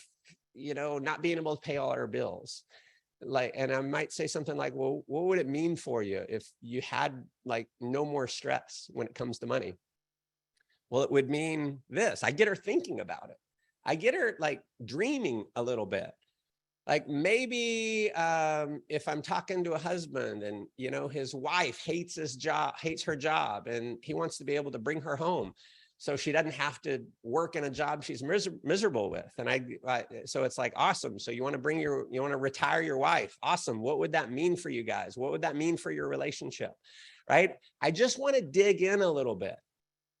not being able to pay all her bills. Like, and I might say something like, well, what would it mean for you if you had like no more stress when it comes to money? Well, it would mean this. I get her thinking about it. I get her like dreaming a little bit. Like maybe if I'm talking to a husband and, his wife hates her job, and he wants to be able to bring her home so she doesn't have to work in a job she's miserable with. And so it's like, awesome. So you want to retire your wife. Awesome. What would that mean for you guys? What would that mean for your relationship? Right? I just want to dig in a little bit.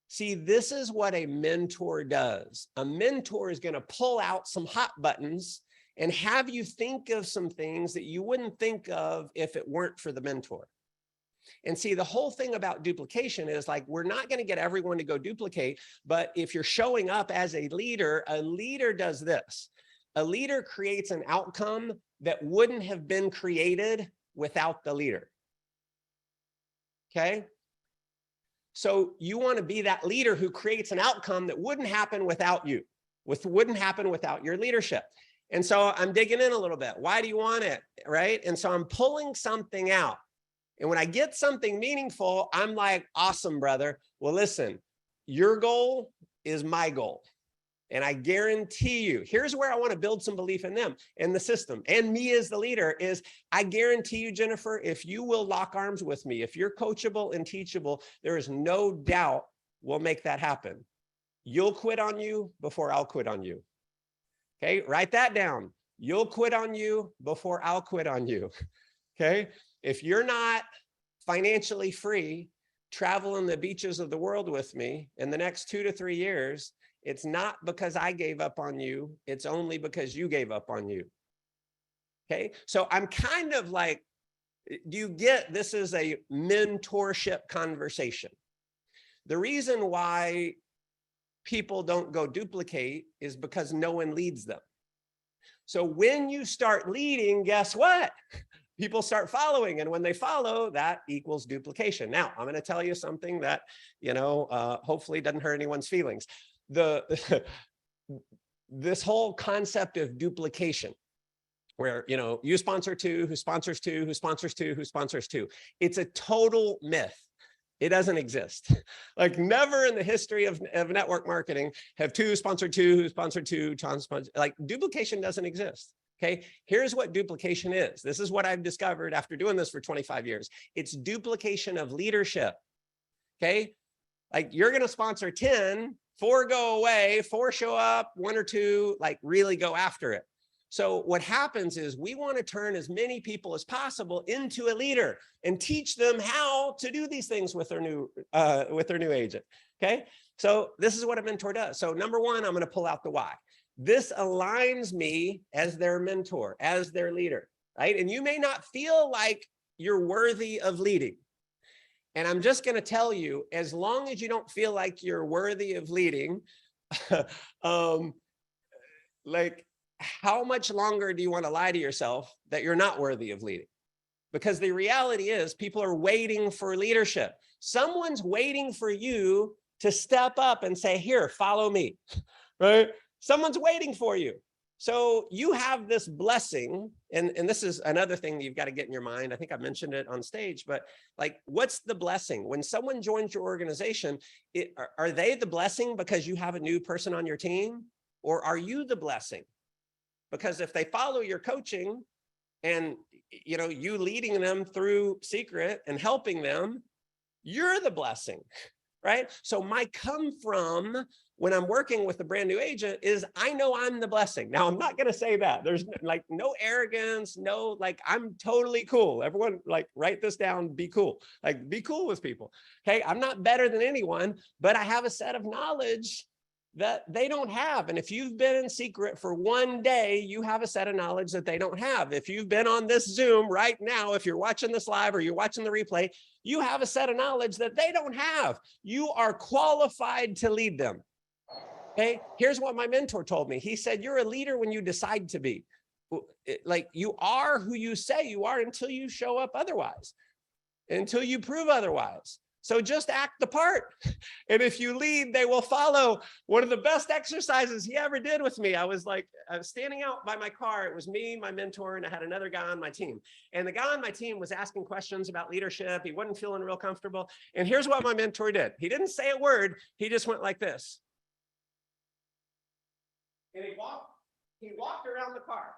See, this is what a mentor does. A mentor is going to pull out some hot buttons and have you think of some things that you wouldn't think of if it weren't for the mentor. And see, the whole thing about duplication is like, we're not going to get everyone to go duplicate, but if you're showing up as a leader does this. A leader creates an outcome that wouldn't have been created without the leader. Okay? So you want to be that leader who creates an outcome that wouldn't happen without you, wouldn't happen without your leadership. And so I'm digging in a little bit. Why do you want it? Right? And so I'm pulling something out. And when I get something meaningful, I'm like, awesome, brother. Well, listen, your goal is my goal. And I guarantee you, here's where I want to build some belief in them and the system and me as the leader is I guarantee you, Jennifer, if you will lock arms with me, if you're coachable and teachable, there is no doubt we'll make that happen. You'll quit on you before I'll quit on you. Okay, write that down. You'll quit on you before I'll quit on you. Okay. If you're not financially free, travel on the beaches of the world with me in the next 2 to 3 years, it's not because I gave up on you. It's only because you gave up on you. Okay. So I'm kind of like, do you get, this is a mentorship conversation. The reason why people don't go duplicate is because no one leads them. So when you start leading, guess what? People start following, and when they follow, that equals duplication. Now, I'm going to tell you something that, hopefully doesn't hurt anyone's feelings. This whole concept of duplication, where, you sponsor two, who sponsors two, who sponsors two, who sponsors two. It's a total myth. It doesn't exist. Like never in the history of network marketing have two sponsored two, who sponsored two, like duplication doesn't exist. Okay, here's what duplication is. This is what I've discovered after doing this for 25 years. It's duplication of leadership. Okay, like you're going to sponsor 10, 4 go away, 4 show up, 1 or 2, like really go after it. So what happens is we want to turn as many people as possible into a leader and teach them how to do these things with their new agent. Okay, so this is what a mentor does. So number one, I'm going to pull out the why. This aligns me as their mentor, as their leader, right? And you may not feel like you're worthy of leading. And I'm just going to tell you, as long as you don't feel like you're worthy of leading, like, how much longer do you want to lie to yourself that you're not worthy of leading? Because the reality is people are waiting for leadership. Someone's waiting for you to step up and say, here, follow me, right? Someone's waiting for you. So you have this blessing. And this is another thing that you've got to get in your mind. I think I mentioned it on stage, but like, what's the blessing? When someone joins your organization, are they the blessing because you have a new person on your team? Or are you the blessing? Because if they follow your coaching and, you leading them through Seacret and helping them, you're the blessing, right? So my come from when I'm working with a brand new agent is I know I'm the blessing. Now, I'm not going to say that. There's like no arrogance, no, like I'm totally cool. Everyone like write this down, be cool. Like be cool with people. Okay. I'm not better than anyone, but I have a set of knowledge that they don't have. And if you've been in Seacret for one day, you have a set of knowledge that they don't have. If you've been on this Zoom right now, if you're watching this live or you're watching the replay, you have a set of knowledge that they don't have. You are qualified to lead them. Okay, here's what my mentor told me. He said, you're a leader when you decide to be. Like you are who you say you are until you show up otherwise, until you prove otherwise. So just act the part. And if you lead, they will follow. One of the best exercises he ever did with me, I was standing out by my car. It was me, my mentor, and I had another guy on my team. And the guy on my team was asking questions about leadership. He wasn't feeling real comfortable. And here's what my mentor did. He didn't say a word. He just went like this. And he walked around the car.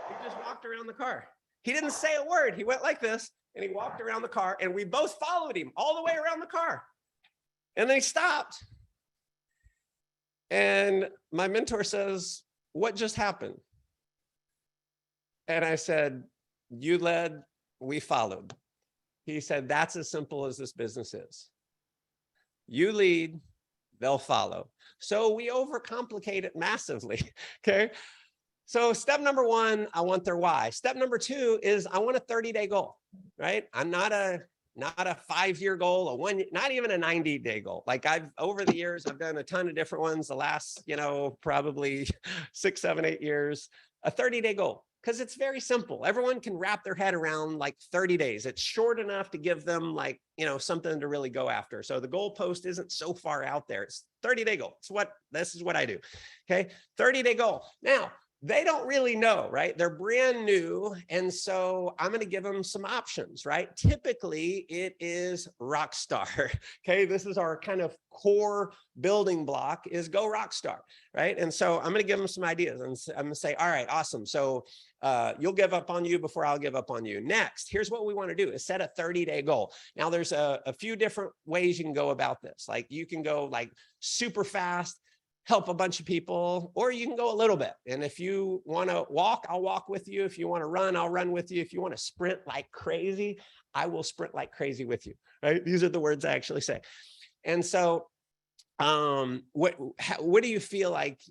He just walked around the car. He didn't say a word. He went like this. And he walked around the car and we both followed him all the way around the car. And then he stopped. And my mentor says, what just happened? And I said, you led, we followed. He said, that's as simple as this business is. You lead, they'll follow. So we overcomplicate it massively, okay? So step number one, I want their why. Step number two is I want a 30-day goal, right? I'm not a 5-year goal, not even a 90-day goal. Like over the years, I've done a ton of different ones. The last, probably 6, 7, 8 years, a 30-day goal. Because it's very simple. Everyone can wrap their head around like 30 days. It's short enough to give them like, something to really go after. So the goalpost isn't so far out there. It's 30-day goal. This is what I do. Okay. 30-day goal. Now, they don't really know, right? They're brand new. And so I'm going to give them some options, right? Typically it is Rockstar. Okay. This is our kind of core building block is go Rockstar, right? And so I'm going to give them some ideas and I'm going to say, all right, awesome. So you'll give up on you before I'll give up on you. Next, here's what we want to do is set a 30-day goal. Now there's a few different ways you can go about this. Like you can go like super fast, help a bunch of people, or you can go a little bit. And if you want to walk, I'll walk with you. If you want to run, I'll run with you. If you want to sprint like crazy, I will sprint like crazy with you, right? These are the words I actually say. And so what do you feel like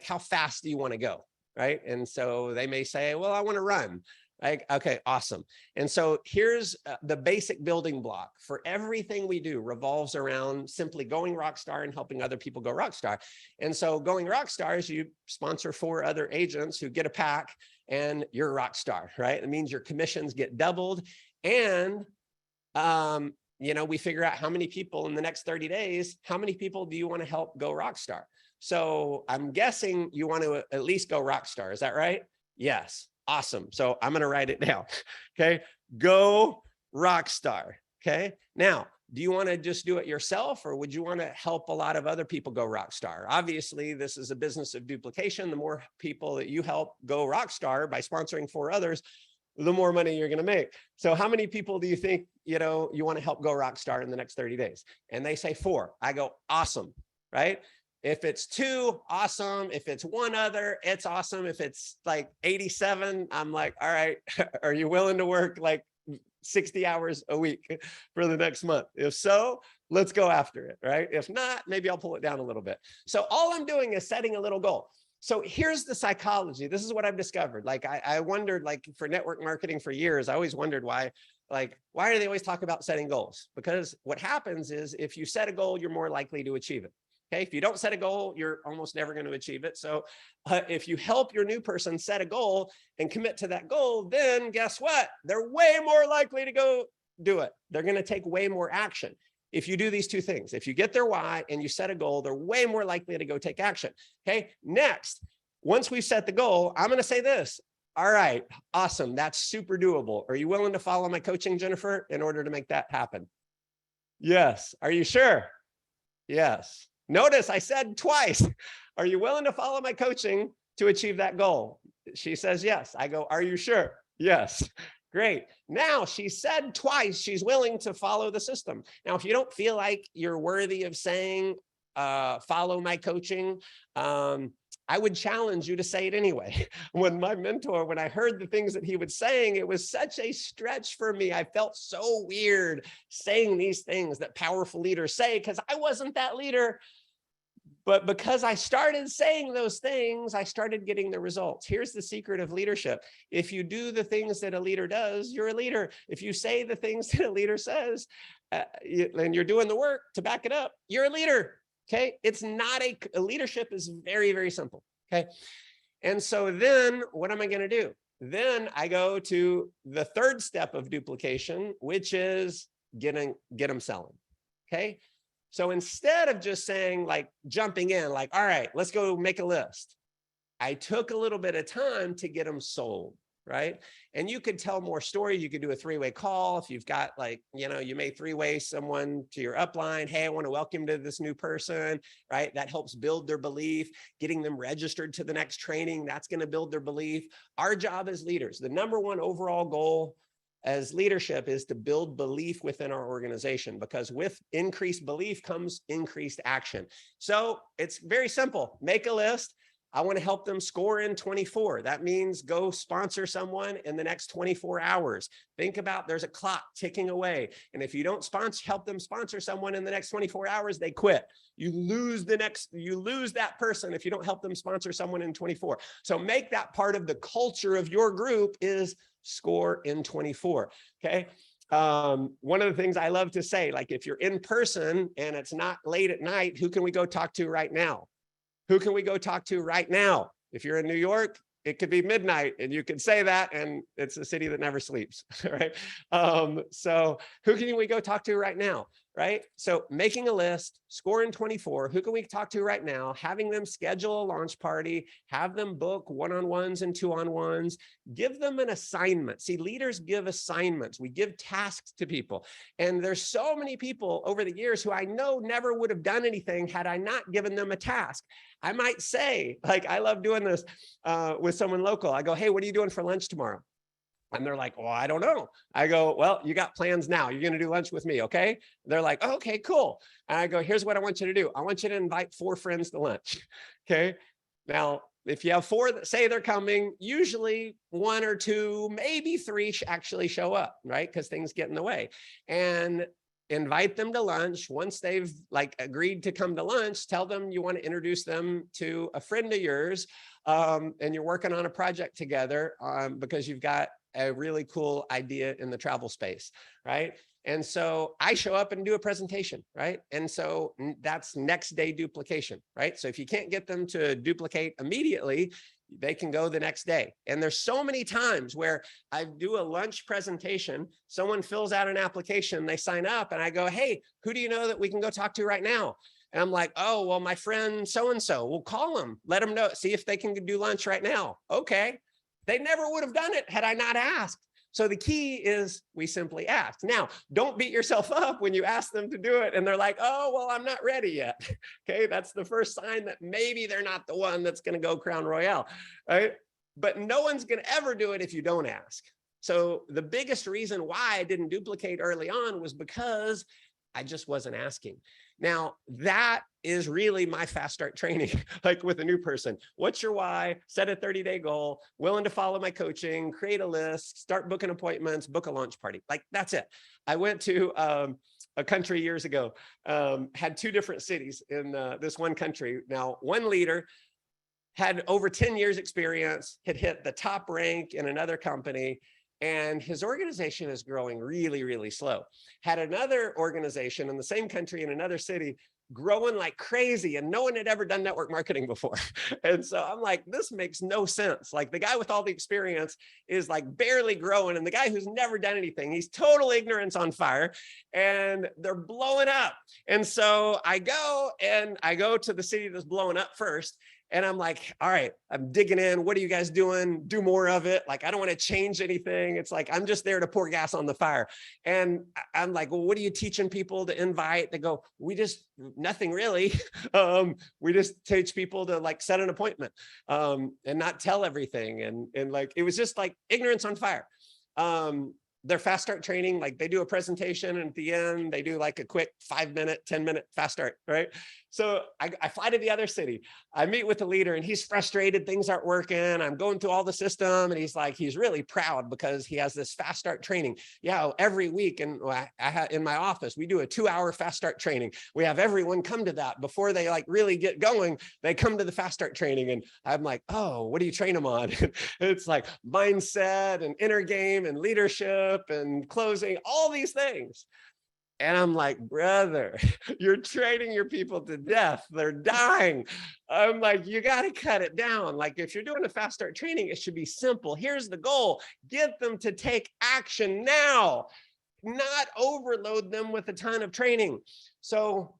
how fast do you want to go, right? And so they may say, well, I want to run. Like, okay, awesome. And so here's the basic building block for everything we do revolves around simply going rockstar and helping other people go rockstar. And so going rockstar is you sponsor 4 other agents who get a pack and you're a rockstar, right? It means your commissions get doubled. And, you know, we figure out how many people in the next 30 days, how many people do you want to help go rockstar? So I'm guessing you want to at least go rockstar. Is that right? Yes. Awesome. So I'm going to write it down. Okay. Go rockstar. Okay. Now, do you want to just do it yourself, or would you want to help a lot of other people go rockstar? Obviously, this is a business of duplication. The more people that you help go rockstar by sponsoring 4 others, the more money you're going to make. So how many people do you think, you know, you want to help go rockstar in the next 30 days? And they say 4. I go, awesome. Right. If it's 2, awesome. If it's 1 other, it's awesome. If it's like 87, I'm like, all right, are you willing to work like 60 hours a week for the next month? If so, let's go after it, right? If not, maybe I'll pull it down a little bit. So all I'm doing is setting a little goal. So here's the psychology. This is what I've discovered. Like I wondered, like for network marketing for years, I always wondered why do they always talk about setting goals? Because what happens is if you set a goal, you're more likely to achieve it. Okay, if you don't set a goal, you're almost never going to achieve it. So if you help your new person set a goal and commit to that goal, then guess what? They're way more likely to go do it. They're going to take way more action. If you do these 2 things, if you get their why and you set a goal, they're way more likely to go take action. Okay, next, once we've set the goal, I'm going to say this. All right, awesome. That's super doable. Are you willing to follow my coaching, Jennifer, in order to make that happen? Yes. Are you sure? Yes. Notice I said twice, are you willing to follow my coaching to achieve that goal? She says yes. I go, are you sure? Yes. Great. Now she said twice she's willing to follow the system. Now, if you don't feel like you're worthy of saying, follow my coaching, I would challenge you to say it anyway. When I heard the things that he was saying, it was such a stretch for me. I felt so weird saying these things that powerful leaders say, because I wasn't that leader. But because I started saying those things, I started getting the results. Here's the secret of leadership. If you do the things that a leader does, you're a leader. If you say the things that a leader says, and you're doing the work to back it up, you're a leader. Okay. It's not a leadership is very, very simple. Okay. And so then what am I going to do? Then I go to the 3rd step of duplication, which is get them selling. Okay. So instead of just saying like jumping in, like, all right, let's go make a list. I took a little bit of time to get them sold. Right. And you could tell more stories. You could do a 3-way call. If you've got like, you know, you may 3-way someone to your upline. Hey, I want to welcome to this new person. Right. That helps build their belief, getting them registered to the next training. That's going to build their belief. Our job as leaders, the #1 overall goal as leadership is to build belief within our organization, because with increased belief comes increased action. So it's very simple. Make a list. I want to help them score in 24. That means go sponsor someone in the next 24 hours. Think about there's a clock ticking away. And if you don't help them sponsor someone in the next 24 hours, they quit. You lose that person if you don't help them sponsor someone in 24. So make that part of the culture of your group is score in 24. Okay. One of the things I love to say, like if you're in person and it's not late at night, who can we go talk to right now? Who can we go talk to right now? If you're in New York, it could be midnight and you can say that, and it's a city that never sleeps, right? So who can we go talk to right now, right? So making a list, score in 24, who can we talk to right now? Having them schedule a launch party, have them book 1-on-1s and 2-on-1s, give them an assignment. See, leaders give assignments. We give tasks to people. And there's so many people over the years who I know never would have done anything had I not given them a task. I might say, like, I love doing this with someone local. I go, hey, what are you doing for lunch tomorrow? And they're like, well, I don't know. I go, well, you got plans now. You're going to do lunch with me. Okay. They're like, oh, okay, cool. And I go, here's what I want you to do. I want you to invite 4 friends to lunch. Okay. Now, if you have 4 that say they're coming, usually 1 or 2, maybe 3 actually show up, right? Because things get in the way. And invite them to lunch. Once they've like agreed to come to lunch, tell them you want to introduce them to a friend of yours, and you're working on a project together because you've got a really cool idea in the travel space, right? And so I show up and do a presentation, right? And so that's next day duplication, right? So if you can't get them to duplicate immediately, they can go the next day. And there's so many times where I do a lunch presentation, someone fills out an application, they sign up, and I go, hey, who do you know that we can go talk to right now? And I'm like, oh, well, my friend so-and-so, we'll call them, let them know, see if they can do lunch right now. Okay. They never would have done it had I not asked. So the key is we simply ask. Now, don't beat yourself up when you ask them to do it and they're like, oh, well, I'm not ready yet. Okay, that's the first sign that maybe they're not the one that's going to go Crown Royale, right? But no one's going to ever do it if you don't ask. So the biggest reason why I didn't duplicate early on was because I just wasn't asking. Now, that is really my fast start training, like with a new person. What's your why? Set a 30-day goal, willing to follow my coaching, create a list, start booking appointments, book a launch party. Like, that's it. I went to a country years ago, had 2 different cities in this one country. Now, one leader had over 10 years experience, had hit the top rank in another company, and his organization is growing really, really slow. Had another organization in the same country in another city growing like crazy, and no one had ever done network marketing before. And so I'm like, this makes no sense. Like, the guy with all the experience is like barely growing, and the guy who's never done anything, he's total ignorance on fire, and they're blowing up. And so I go to the city that's blowing up first. And I'm like, all right, I'm digging in. What are you guys doing? Do more of it. Like, I don't want to change anything. It's like, I'm just there to pour gas on the fire. And I'm like, well, what are you teaching people to invite? They go, nothing really. We just teach people to like set an appointment and not tell everything. And like, it was just like ignorance on fire. Their fast start training, like they do a presentation and at the end, they do like a quick 5-minute, 10-minute fast start, right? So I fly to the other city. I meet with the leader and he's frustrated. Things aren't working. I'm going through all the system and he's really proud because he has this fast start training. Yeah, every week. And in my office, we do a 2-hour fast start training. We have everyone come to that before they like really get going. They come to the fast start training and I'm like, oh, what do you train them on? It's like mindset and inner game and leadership and closing, all these things. And I'm like, brother, you're training your people to death. They're dying. I'm like, you got to cut it down. Like, if you're doing a fast start training, it should be simple. Here's the goal. Get them to take action now, not overload them with a ton of training. So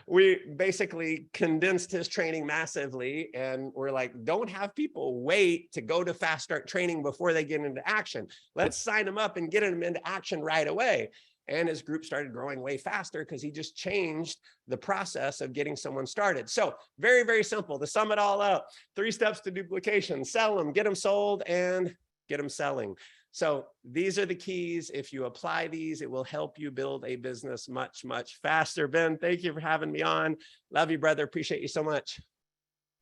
we basically condensed his training massively. And we're like, don't have people wait to go to fast start training before they get into action. Let's sign them up and get them into action right away. And his group started growing way faster because he just changed the process of getting someone started. So very, very simple. To sum it all up, 3 steps to duplication: sell them, get them sold, and get them selling. So these are the keys. If you apply these, it will help you build a business much, much faster. Ben, thank you for having me on. Love you, brother. Appreciate you so much.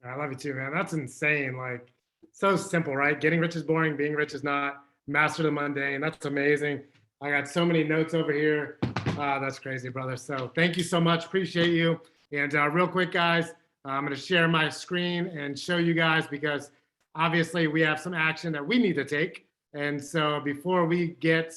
I love you too, man. That's insane. Like, so simple, right? Getting rich is boring. Being rich is not. Master the mundane. That's amazing. I got so many notes over here. That's crazy, brother. So thank you so much. Appreciate you. And real quick, guys, I'm going to share my screen and show you guys because obviously we have some action that we need to take. And so before we get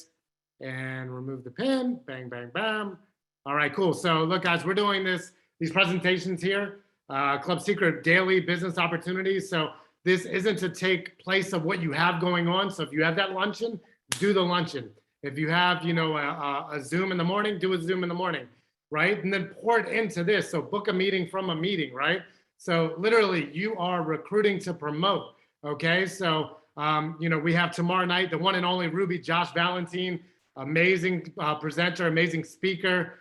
and remove the pin, bang, bang, bam. All right, cool. So look, guys, we're doing these presentations here, Club Seacret Daily Business Opportunities. So this isn't to take place of what you have going on. So if you have that luncheon, do the luncheon. If you have, a Zoom in the morning, do a Zoom in the morning, right? And then pour it into this. So book a meeting from a meeting, right? So literally you are recruiting to promote, okay? So, we have tomorrow night, the one and only Ruby Josh Valentine, amazing presenter, amazing speaker,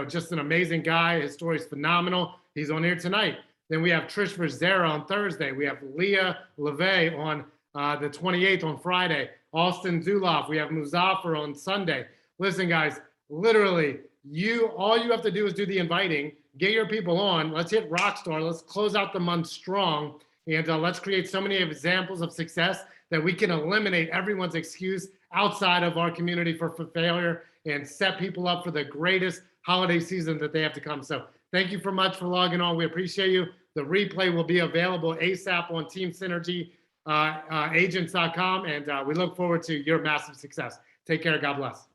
just an amazing guy. His story is phenomenal. He's on here tonight. Then we have Trish Verzera on Thursday. We have Leah LeVay on the 28th on Friday. Austin Zuloff. We have Muzafer on Sunday. Listen, guys, literally, all you have to do is do the inviting, get your people on. Let's hit Rockstar. Let's close out the month strong. And let's create so many examples of success that we can eliminate everyone's excuse outside of our community for failure and set people up for the greatest holiday season that they have to come. So thank you so much for logging on. We appreciate you. The replay will be available ASAP on Team Synergy agents.com. And we look forward to your massive success. Take care. God bless.